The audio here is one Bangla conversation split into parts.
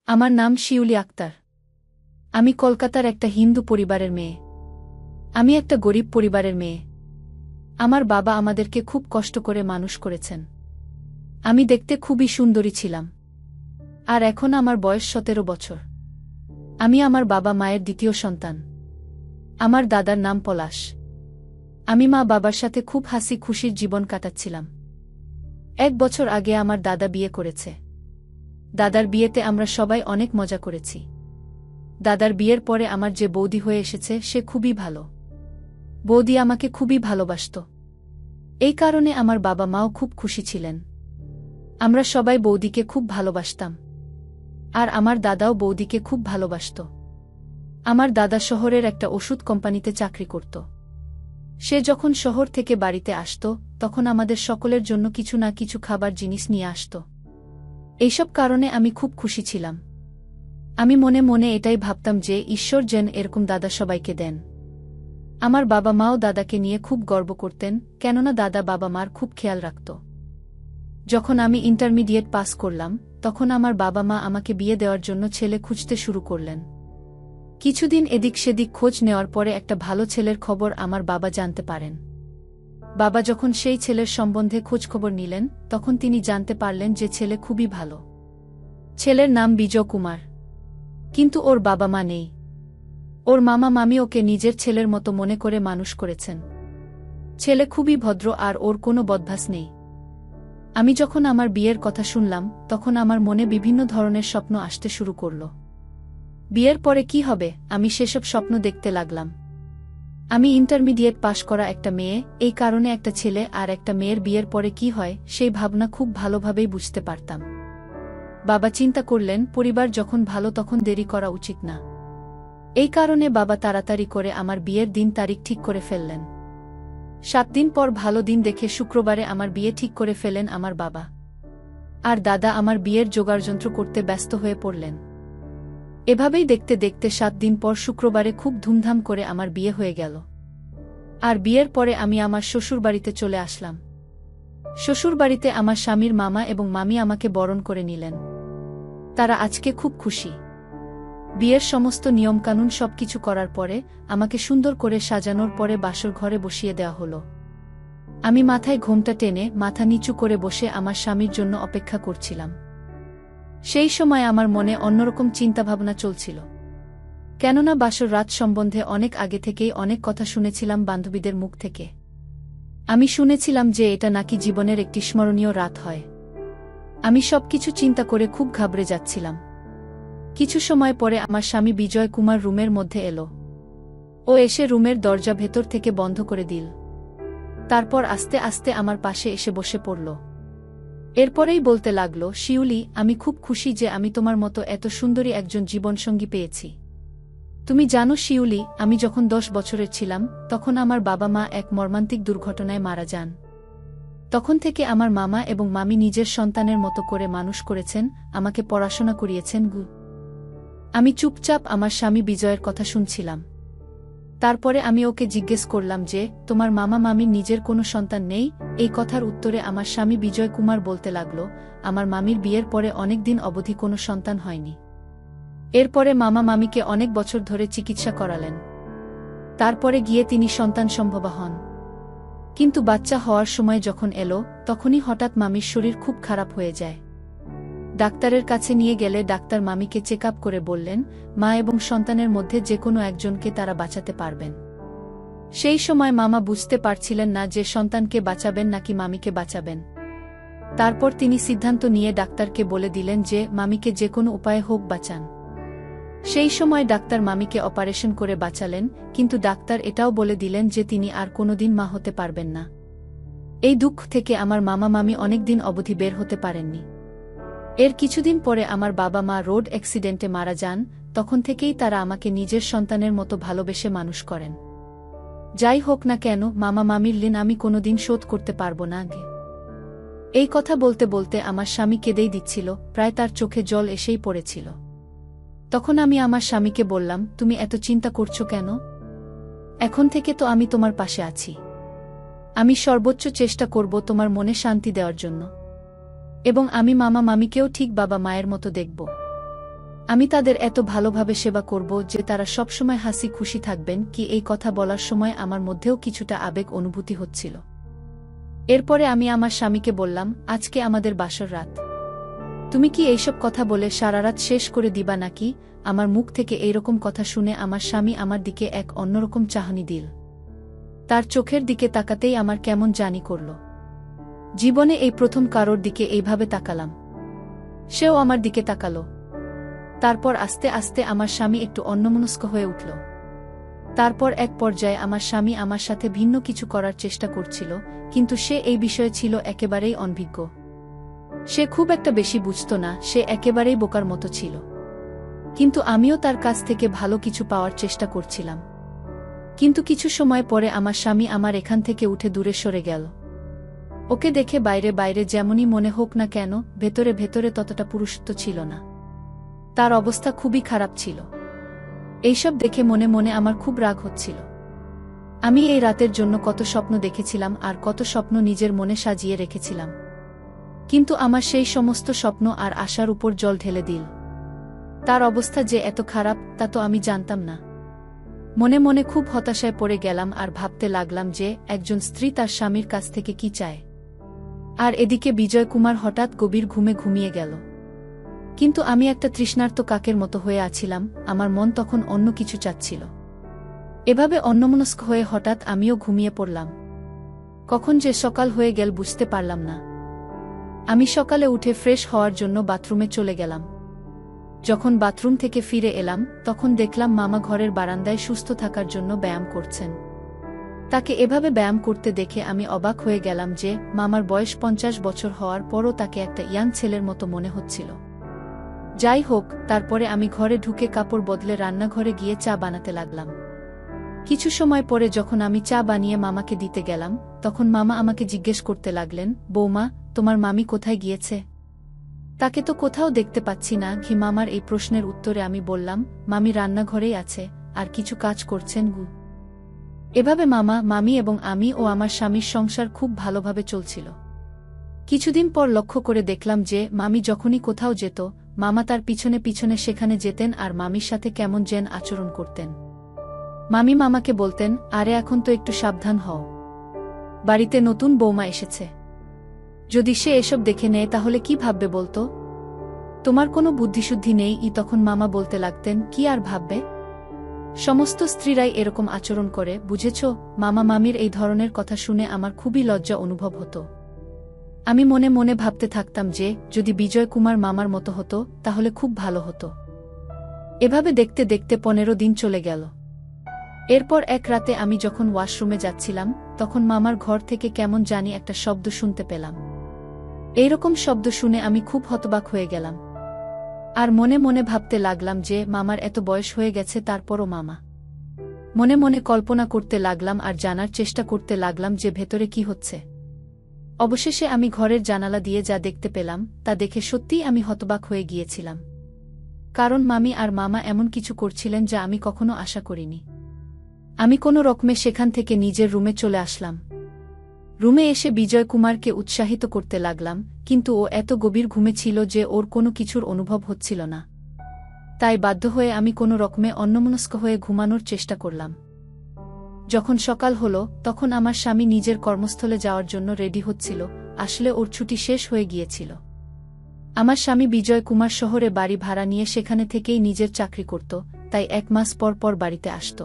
আমার নাম শিউলি আক্তার। আমি কলকাতার একটা হিন্দু পরিবারের মেয়ে। আমি একটা গরিব পরিবারের মেয়ে। আমার বাবা আমাদেরকে খুব কষ্ট করে মানুষ করেছেন। আমি দেখতে খুবই সুন্দরী ছিলাম। আর এখন আমার বয়স 17 বছর। আমি আমার বাবা মায়ের দ্বিতীয় সন্তান। আমার দাদার নাম পলাশ। আমি মা বাবার সাথে খুব হাসি খুশির জীবন কাটাচ্ছিলাম। 1 বছর আগে আমার দাদা বিয়ে করেছে। দাদার বিয়েতে আমরা সবাই অনেক মজা করেছি। দাদার বিয়ের পরে আমার যে বৌদি হয়ে এসেছে সে খুবই ভালো। বৌদি আমাকে খুবই ভালোবাসত। এই কারণে আমার বাবা মাও খুব খুশি ছিলেন। আমরা সবাই বৌদিকে খুব ভালোবাসতাম। আর আমার দাদাও বৌদিকে খুব ভালোবাসত। আমার দাদা শহরের একটা ওষুধ কোম্পানিতে চাকরি করত। সে যখন শহর থেকে বাড়িতে আসত তখন আমাদের সকলের জন্য কিছু না কিছু খাবার জিনিস নিয়ে আসত। এইসব কারণে আমি খুব খুশি ছিলাম। আমি মনে মনে এটাই ভাবতাম যে ঈশ্বর যেন এরকম দাদা সবাইকে দেন। আমার বাবা মাও দাদাকে নিয়ে খুব গর্ব করতেন, কেননা দাদা বাবা মার খুব খেয়াল রাখত। যখন আমি ইন্টারমিডিয়েট পাস করলাম তখন আমার বাবা মা আমাকে বিয়ে দেওয়ার জন্য ছেলে খুঁজতে শুরু করলেন। কিছুদিন এদিক সেদিক খোঁজ নেওয়ার পরে একটা ভালো ছেলের খবর আমার বাবা জানতে পারেন। বাবা যখন সেই ছেলের সম্বন্ধে খোঁজখবর নিলেন তখন তিনি জানতে পারলেন যে ছেলে খুবই ভালো। ছেলের নাম বিজয় কুমার। কিন্তু ওর বাবা মা নেই। ওর মামা মামি ওকে নিজের ছেলের মতো মনে করে মানুষ করেছেন। ছেলে খুবই ভদ্র আর ওর কোনো বদভ্যাস নেই। আমি যখন আমার বিয়ের কথা শুনলাম তখন আমার মনে বিভিন্ন ধরনের স্বপ্ন আসতে শুরু করল। বিয়ের পরে কি হবে আমি সেসব স্বপ্ন দেখতে লাগলাম। আমি ইন্টারমিডিয়েট পাশ করা একটা মেয়ে, এই কারণে একটা ছেলে আর একটা মেয়ের বিয়ের পরে কি হয় সেই ভাবনা খুব ভালোভাবেই বুঝতে পারতাম। বাবা চিন্তা করলেন পরিবার যখন ভালো তখন দেরি করা উচিত না। এই কারণে বাবা তাড়াতাড়ি করে আমার বিয়ের দিন তারিখ ঠিক করে ফেললেন। 7 দিন পর ভালো দিন দেখে শুক্রবারে আমার বিয়ে ঠিক করে ফেলেন আমার বাবা। আর দাদা আমার বিয়ের জোগাড়যন্ত্র করতে ব্যস্ত হয়ে পড়লেন। এভাবেই দেখতে দেখতে 7 দিন পর শুক্রবারে খুব ধুমধাম করে আমার বিয়ে হয়ে গেল। আর বিয়ের পরে আমি আমার শ্বশুরবাড়িতে চলে আসলাম। শ্বশুরবাড়িতে আমার স্বামীর মামা এবং মামি আমাকে বরণ করে নিলেন। তারা আজকে খুব খুশি। বিয়ের সমস্ত নিয়মকানুন সবকিছু করার পরে আমাকে সুন্দর করে সাজানোর পরে বাসর ঘরে বসিয়ে দেওয়া হলো। আমি মাথায় ঘোমটা টেনে মাথা নিচু করে বসে আমার স্বামীর জন্য অপেক্ষা করছিলাম। সেই সময় আমার মনে অন্যরকম চিন্তাভাবনা চলছিল। কেননা বাসর রাত সম্বন্ধে অনেক আগে থেকেই অনেক কথা শুনেছিলাম বান্ধবীদের মুখ থেকে। আমি শুনেছিলাম যে এটা নাকি জীবনের একটি স্মরণীয় রাত হয়। আমি সবকিছু চিন্তা করে খুব ঘাবড়ে যাচ্ছিলাম। কিছু সময় পরে আমার স্বামী বিজয় কুমার রুমের মধ্যে এলো। ও এসে রুমের দরজা ভেতর থেকে বন্ধ করে দিল। তারপর আস্তে আস্তে আমার পাশে এসে বসে পড়ল। এরপরেই বলতে লাগল, শিউলি, আমি খুব খুশি যে আমি তোমার মতো এত সুন্দরী একজন জীবনসঙ্গী পেয়েছি। তুমি জানো শিউলি, আমি যখন 10 বছরের ছিলাম তখন আমার বাবা মা এক মর্মান্তিক দুর্ঘটনায় মারা যান। তখন থেকে আমার মামা এবং মামি নিজের সন্তানের মতো করে মানুষ করেছেন, আমাকে পড়াশোনা করিয়েছেন। আমি চুপচাপ আমার স্বামী বিজয়ের কথা শুনছিলাম। তারপরে আমি ওকে জিজ্ঞেস করলাম যে তোমার মামা মামির নিজের কোনো সন্তান নেই? এই কথার উত্তরে আমার স্বামী বিজয় কুমার বলতে লাগল, আমার মামির বিয়ের পরে অনেক দিন অবধি কোনো সন্তান হয়নি। এরপরে মামা মামিকে অনেক বছর ধরে চিকিৎসা করালেন। তারপরে গিয়ে তিনি সন্তান সম্ভবা হন। কিন্তু বাচ্চা হওয়ার সময় যখন এলো তখনই হঠাৎ মামির শরীর খুব খারাপ হয়ে যায়। ডাক্তারের কাছে নিয়ে গেলে ডাক্তার মামিকে চেক আপ করে বললেন মা এবং সন্তানের মধ্যে যে কোনো একজনকে তারা বাঁচাতে পারবেন। সেই সময় মামা বুঝতে পারছিলেন না যে সন্তানকে বাঁচাবেন নাকি মামিকে বাঁচাবেন। তারপর তিনি সিদ্ধান্ত নিয়ে ডাক্তারকে বলে দিলেন যে মামিকে যে কোনো উপায়ে হোক বাঁচান। সেই সময় ডাক্তার মামিকে অপারেশন করে বাঁচালেন, কিন্তু ডাক্তার এটাও বলে দিলেন যে তিনি আর কোনোদিন মা হতে পারবেন না। এই দুঃখ থেকে আমার মামা মামি অনেকদিন অবধি বের হতে পারেননি। এর কিছুদিন পরে আমার বাবা মা রোড অ্যাক্সিডেন্টে মারা যান। তখন থেকেই তারা আমাকে নিজের সন্তানের মতো ভালোবেসে মানুষ করেন। যাই হোক না কেন, মামা মামির ঋণ আমি কোনোদিন শোধ করতে পারব না। এই কথা বলতে বলতে আমার স্বামী কেঁদেই দিচ্ছিল, প্রায় তার চোখে জল এসেই পড়েছিল। তখন আমি আমার স্বামীকে বললাম, তুমি এত চিন্তা করছো কেন? এখন থেকে তো আমি তোমার পাশে আছি। আমি সর্বোচ্চ চেষ্টা করব তোমার মনে শান্তি দেওয়ার জন্য। এবং আমি মামা মামিকেও ঠিক বাবা মায়ের মতো দেখব। আমি তাদের এত ভালোভাবে সেবা করব যে তারা সবসময় হাসি খুশি থাকবেন। কি এই কথা বলার সময় আমার মধ্যেও কিছুটা আবেগ অনুভূতি হচ্ছিল। এরপরে আমি আমার স্বামীকে বললাম, আজকে আমাদের বাসর রাত। তুমি কি এইসব কথা বলে সারা রাত শেষ করে দিবা নাকি? আমার মুখ থেকে এইরকম কথা শুনে আমার স্বামী আমার দিকে এক অন্যরকম চাহনি দিল। তার চোখের দিকে তাকাতেই আমার কেমন জানি করল। জীবনে এই প্রথম কারোর দিকে এইভাবে তাকালাম। সেও আমার দিকে তাকালো। তারপর আস্তে আস্তে আমার স্বামী একটু অন্যমনস্ক হয়ে উঠল। তারপর এক পর্যায়ে আমার স্বামী আমার সাথে ভিন্ন কিছু করার চেষ্টা করছিল, কিন্তু সে এই বিষয়ে ছিল একেবারেই অনভিজ্ঞ। সে খুব একটা বেশি বুঝত না, সে একেবারেই বোকার মতো ছিল। কিন্তু আমিও তার কাছ থেকে ভালো কিছু পাওয়ার চেষ্টা করছিলাম। কিন্তু কিছু সময় পরে আমার স্বামী আমার এখান থেকে উঠে দূরে সরে গেল। ওকে দেখে বাইরে বাইরে যেমনই মনে হোক না কেন, ভেতরে ভেতরে ততটা পুরুষত্ব ছিল না। তার অবস্থা খুবই খারাপ ছিল। এইসব দেখে মনে মনে আমার খুব রাগ হচ্ছিল। আমি এই রাতের জন্য কত স্বপ্ন দেখেছিলাম আর কত স্বপ্ন নিজের মনে সাজিয়ে রেখেছিলাম, কিন্তু আমার সেই সমস্ত স্বপ্ন আর আশার উপর জল ঢেলে দিল। তার অবস্থা যে এত খারাপ তা তো আমি জানতাম না। মনে মনে খুব হতাশায় পড়ে গেলাম আর ভাবতে লাগলাম যে একজন স্ত্রী তার স্বামীর কাছ থেকে কি চায়। আর এদিকে বিজয় কুমার হঠাৎ গভীর ঘুমে ঘুমিয়ে গেল। কিন্তু আমি একটা তৃষ্ণার্ত কাকের মতো হয়ে আছিলাম, আমার মন তখন অন্য কিছু চাচ্ছিল। এভাবে অন্যমনস্ক হয়ে হঠাৎ আমিও ঘুমিয়ে পড়লাম। কখন যে সকাল হয়ে গেল বুঝতে পারলাম না। আমি সকালে উঠে ফ্রেশ হওয়ার জন্য বাথরুমে চলে গেলাম। যখন বাথরুম থেকে ফিরে এলাম তখন দেখলাম মামা ঘরের বারান্দায় সুস্থ থাকার জন্য ব্যায়াম করছেন। তাকে এভাবে ব্যায়াম করতে দেখে আমি অবাক হয়ে গেলাম যে মামার বয়স 50 বছর হওয়ার পরও তাকে একটা ইয়াং ছেলের মতো মনে হচ্ছিল। যাই হোক, তারপরে আমি ঘরে ঢুকে কাপড় বদলে রান্নাঘরে গিয়ে চা বানাতে লাগলাম। কিছু সময় পরে যখন আমি চা বানিয়ে মামাকে দিতে গেলাম তখন মামা আমাকে জিজ্ঞেস করতে লাগলেন, বৌমা, তোমার মামি কোথায় গিয়েছে? তাকে তো কোথাও দেখতে পাচ্ছি না। মামার এই প্রশ্নের উত্তরে আমি বললাম, মামি রান্নাঘরেই আছে, আর কিছু কাজ করছেন গু। এভাবে মামা, মামি এবং আমি ও আমার স্বামীর সংসার খুব ভালোভাবে চলছিল। কিছুদিন পর লক্ষ্য করে দেখলাম যে মামি যখনই কোথাও যেত মামা তার পিছনে পিছনে সেখানে যেতেন আর মামির সাথে কেমন যেন আচরণ করতেন। মামি মামাকে বলতেন, আরে এখন তো একটু সাবধান হও, বাড়িতে নতুন বৌমা এসেছে। যদি সে এসব দেখে নেয় তাহলে কি ভাববে বলতো? তোমার কোনো বুদ্ধিশুদ্ধি নেই। তখন মামা বলতে লাগতেন, কি আর ভাববে, সমস্ত স্ত্রীরাই এরকম আচরণ করে, বুঝেছ? মামা মামির এই ধরনের কথা শুনে আমার খুবই লজ্জা অনুভব হতো। আমি মনে মনে ভাবতে থাকতাম যে যদি বিজয় কুমার মামার মতো হতো তাহলে খুব ভালো হতো। এভাবে দেখতে দেখতে 15 দিন চলে গেল। এরপর এক রাতে আমি যখন ওয়াশরুমে যাচ্ছিলাম তখন মামার ঘর থেকে কেমন জানি একটা শব্দ শুনতে পেলাম। এইরকম শব্দ শুনে আমি খুব হতবাক হয়ে গেলাম আর মনে মনে ভাবতে লাগলাম যে মামার এত বয়স হয়ে গেছে তারপরও মামা। মনে মনে কল্পনা করতে লাগলাম আর জানার চেষ্টা করতে লাগলাম যে ভেতরে কি হচ্ছে। অবশেষে আমি ঘরের জানালা দিয়ে যা দেখতে পেলাম তা দেখে সত্যিই আমি হতবাক হয়ে গিয়েছিলাম, কারণ মামি আর মামা এমন কিছু করছিলেন যা আমি কখনো আশা করিনি। আমি কোনো রকমে সেখান থেকে নিজের রুমে চলে আসলাম। রুমে এসে বিজয় কুমারকে উৎসাহিত করতে লাগলাম, কিন্তু ও এত গভীর ঘুমে ছিল যে ওর কোনো কিছুর অনুভব হচ্ছিল না। তাই বাধ্য হয়ে আমি কোনো রকমে অন্যমনস্ক হয়ে ঘুমানোর চেষ্টা করলাম। যখন সকাল হলো তখন আমার স্বামী নিজের কর্মস্থলে যাওয়ার জন্য রেডি হচ্ছিল। আসলে ওর ছুটি শেষ হয়ে গিয়েছিল। আমার স্বামী বিজয় কুমার শহরে বাড়ি ভাড়া নিয়ে সেখানে থেকেই নিজের চাকরি করত, তাই 1 মাস পর পর বাড়িতে আসত।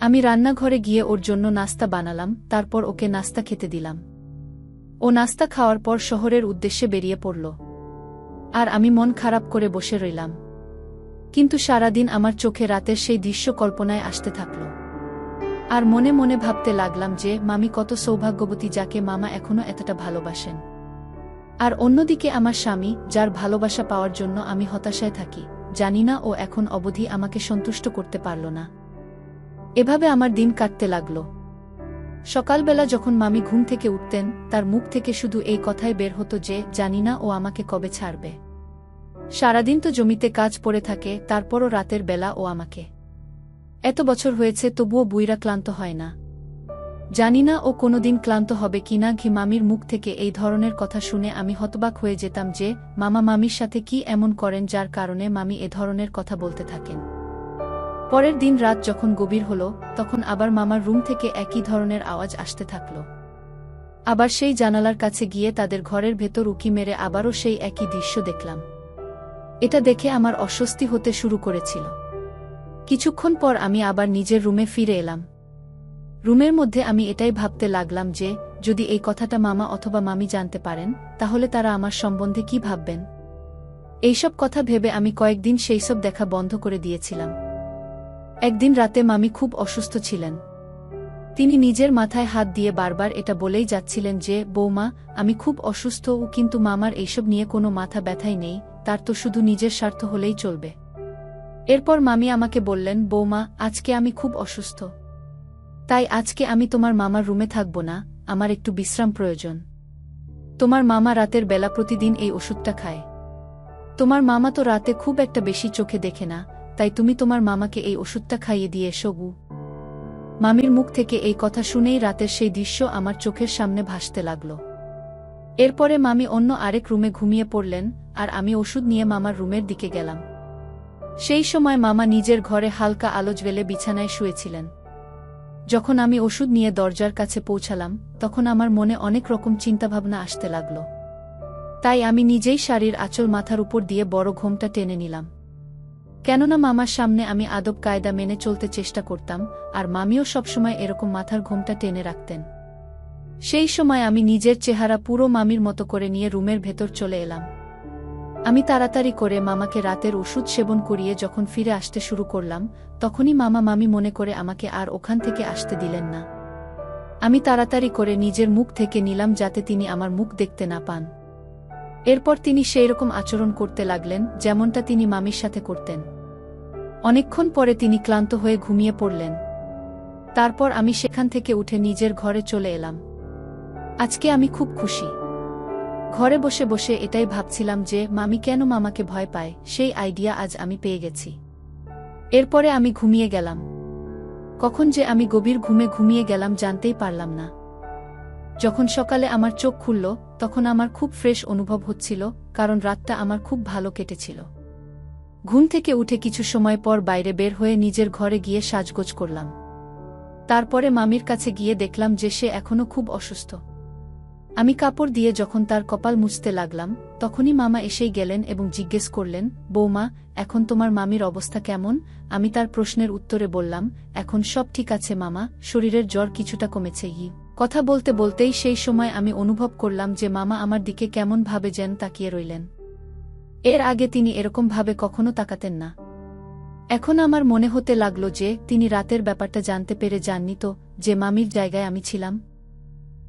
আমি রান্নাঘরে গিয়ে ওর জন্য নাস্তা বানালাম, তারপর ওকে নাস্তা খেতে দিলাম। ও নাস্তা খাওয়ার পর শহরের উদ্দেশ্যে বেরিয়ে পড়ল আর আমি মন খারাপ করে বসে রইলাম। কিন্তু সারাদিন আমার চোখে রাতের সেই দৃশ্য কল্পনায় আসতে থাকল আর মনে মনে ভাবতে লাগলাম যে মামি কত সৌভাগ্যবতী, যাকে মামা এখনো এতটা ভালোবাসেন। আর অন্যদিকে আমার স্বামী, যার ভালোবাসা পাওয়ার জন্য আমি হতাশায় থাকি, জানি না ও এখন অবধি আমাকে সন্তুষ্ট করতে পারল না। এভাবে আমার দিন কাটতে লাগল। সকালবেলা যখন মামি ঘুম থেকে উঠতেন তার মুখ থেকে শুধু এই কথাই বের হতো যে জানি না ও আমাকে কবে ছাড়বে। সারাদিন তো জমিতে কাজ পড়ে থাকে, তারপরও রাতের বেলা ও আমাকে। এত বছর হয়েছে তবুও বুইরা ক্লান্ত হয় না। জানি না ও কোনোদিন ক্লান্ত হবে কিনা। মামির মুখ থেকে এই ধরনের কথা শুনে আমি হতবাক হয়ে যেতাম যে মামা মামির সাথে কি এমন করেন যার কারণে মামি এ ধরনের কথা বলতে থাকেন। পরের দিন রাত যখন গভীর হল, তখন আবার মামার রুম থেকে একই ধরনের আওয়াজ আসতে থাকল। আবার সেই জানালার কাছে গিয়ে তাদের ঘরের ভেতর উকি মেরে আবারও সেই একই দৃশ্য দেখলাম। এটা দেখে আমার অস্বস্তি হতে শুরু করেছিল। কিছুক্ষণ পর আমি আবার নিজের রুমে ফিরে এলাম। রুমের মধ্যে আমি এটাই ভাবতে লাগলাম যে যদি এই কথাটা মামা অথবা মামি জানতে পারেন, তাহলে তারা আমার সম্বন্ধে কি ভাববেন। এইসব কথা ভেবে আমি কয়েকদিন সেইসব দেখা বন্ধ করে দিয়েছিলাম। একদিন রাতে মামি খুব অসুস্থ ছিলেন। তিনি নিজের মাথায় হাত দিয়ে বারবার এটা বলেই যাচ্ছিলেন যে বৌমা, আমি খুব অসুস্থ। কিন্তু মামার এইসব নিয়ে কোনো মাথা ব্যথাই নেই, তার তো শুধু নিজের স্বার্থ হলেই চলবে। এরপর মামি আমাকে বললেন, বৌমা, আজকে আমি খুব অসুস্থ, তাই আজকে আমি তোমার মামার রুমে থাকব না, আমার একটু বিশ্রাম প্রয়োজন। তোমার মামা রাতের বেলা প্রতিদিন এই ওষুধটা খায়। তোমার মামা তো রাতে খুব একটা বেশি চোখে দেখে না, তাই তুমি তোমার মামাকে এই ওষুধটা খাইয়ে দিয়ে এসো গু। মামির মুখ থেকে এই কথা শুনেই রাতের সেই দৃশ্য আমার চোখের সামনে ভাসতে লাগল। এরপরে মামি অন্য আরেক রুমে ঘুমিয়ে পড়লেন, আর আমি ওষুধ নিয়ে মামার রুমের দিকে গেলাম। সেই সময় মামা নিজের ঘরে হালকা আলো জ্বেলে বিছানায় শুয়েছিলেন। যখন আমি ওষুধ নিয়ে দরজার কাছে পৌঁছালাম, তখন আমার মনে অনেক রকম চিন্তাভাবনা আসতে লাগল। তাই আমি নিজেই শাড়ির আঁচল মাথার উপর দিয়ে বড় ঘোমটা টেনে নিলাম। কেননা মামার সামনে আমি আদব কায়দা মেনে চলতে চেষ্টা করতাম, আর মামিও সবসময় এরকম মাথার ঘোমটা টেনে রাখতেন। সেই সময় আমি নিজের চেহারা পুরো মামির মতো করে নিয়ে রুমের ভেতর চলে এলাম। আমি তাড়াতাড়ি করে মামাকে রাতের ওষুধ সেবন করিয়ে যখন ফিরে আসতে শুরু করলাম, তখনই মামা মামি মনে করে আমাকে আর ওখান থেকে আসতে দিলেন না। আমি তাড়াতাড়ি করে নিজের মুখ থেকে নিলাম যাতে তিনি আমার মুখ দেখতে না পান। এরপর তিনি সেইরকম আচরণ করতে লাগলেন যেমনটা তিনি মামির সাথে করতেন। অনেকক্ষণ পরে তিনি ক্লান্ত হয়ে ঘুমিয়ে পড়লেন। তারপর আমি সেখান থেকে উঠে নিজের ঘরে চলে এলাম। আজকে আমি খুব খুশি। ঘরে বসে বসে এটাই ভাবছিলাম যে মামি কেন মামাকে ভয় পায়, সেই আইডিয়া আজ আমি পেয়ে গেছি। এরপরে আমি ঘুমিয়ে গেলাম। কখন যে আমি গভীর ঘুমে ঘুমিয়ে গেলাম জানতেই পারলাম না। যখন সকালে আমার চোখ খুলল, তখন আমার খুব ফ্রেশ অনুভব হচ্ছিল, কারণ রাতটা আমার খুব ভালো কেটেছিল। ঘুম থেকে উঠে কিছু সময় পর বাইরে বের হয়ে নিজের ঘরে গিয়ে সাজগোজ করলাম। তারপরে মামির কাছে গিয়ে দেখলাম যে সে এখনো খুব অসুস্থ। আমি কাপড় দিয়ে যখন তার কপাল মুছতে লাগলাম, তখনই মামা এসেই গেলেন এবং জিজ্ঞেস করলেন, বৌমা, এখন তোমার মামির অবস্থা কেমন? আমি তার প্রশ্নের উত্তরে বললাম, এখন সব ঠিক আছে মামা, শরীরের জ্বর কিছুটা কমেছে। কথা বলতে বলতেই সেই সময় আমি অনুভব করলাম যে মামা আমার দিকে কেমন ভাবে যেন তাকিয়ে রইলেন। এর আগে তিনি এরকম ভাবে কখনো তাকাতেন না। এখন আমার মনে হতে লাগল যে তিনি রাতের ব্যাপারটা জানতে পেরে যাননি তো, যে মামির জায়গায় আমি ছিলাম।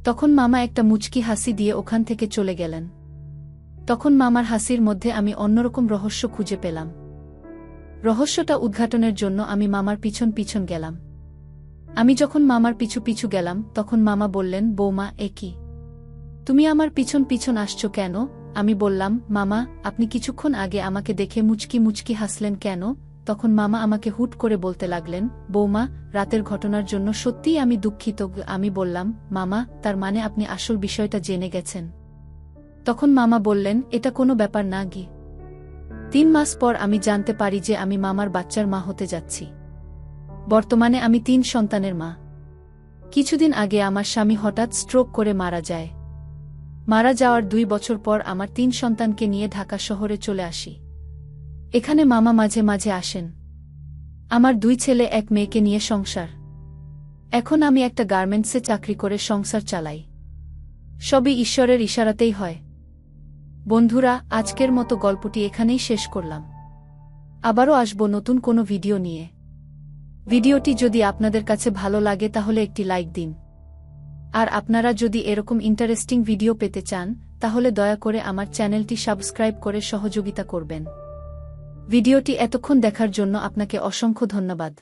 তখন মামা একটা মুচকি হাসি দিয়ে ওখান থেকে চলে গেলেন। তখন মামার হাসির মধ্যে আমি অন্যরকম রহস্য খুঁজে পেলাম। রহস্যটা উদ্ঘাটনের জন্য আমি মামার পিছন পিছন গেলাম। আমি যখন মামার পিছু পিছু গেলাম, তখন মামা বললেন, বৌমা, এ কি? তুমি আমার পিছন পিছন আসছো কেন? আমি বললাম, মামা, আপনি কিছুক্ষণ আগে আমাকে দেখে মুচকি মুচকি হাসলেন কেন? তখন মামা আমাকে হুট করে বলতে লাগলেন, বৌমা, রাতের ঘটনার জন্য সত্যিই আমি দুঃখিত। আমি বললাম, মামা, তার মানে আপনি আসল বিষয়টা জেনে গেছেন? তখন মামা বললেন, এটা কোনো ব্যাপার না গি। 3 মাস পর আমি জানতে পারি যে আমি মামার বাচ্চার মা হতে যাচ্ছি। বর্তমানে আমি 3 সন্তানের মা। কিছুদিন আগে আমার স্বামী হঠাৎ স্ট্রোক করে মারা যায়। মারা যাওয়ার 2 বছর পর আমার 3 সন্তানকে নিয়ে ঢাকা শহরে চলে আসি। এখানে মামা মাঝে মাঝে আসেন। আমার 2 ছেলে 1 মেয়েকে নিয়ে সংসার। এখন আমি একটা গার্মেন্টসে চাকরি করে সংসার চালাই। সবই ঈশ্বরের ইশারাতেই হয়। বন্ধুরা, আজকের মতো গল্পটি এখানেই শেষ করলাম। আবারও আসব নতুন কোনো ভিডিও নিয়ে। ভিডিওটি যদি আপনাদের কাছে ভালো লাগে তাহলে একটি লাইক দিন। আর আপনারা যদি এরকম ইন্টারেস্টিং ভিডিও পেতে চান, তাহলে দয়া করে আমার চ্যানেলটি সাবস্ক্রাইব করে সহযোগিতা করবেন। ভিডিওটি এতক্ষণ দেখার জন্য আপনাকে অসংখ্য ধন্যবাদ।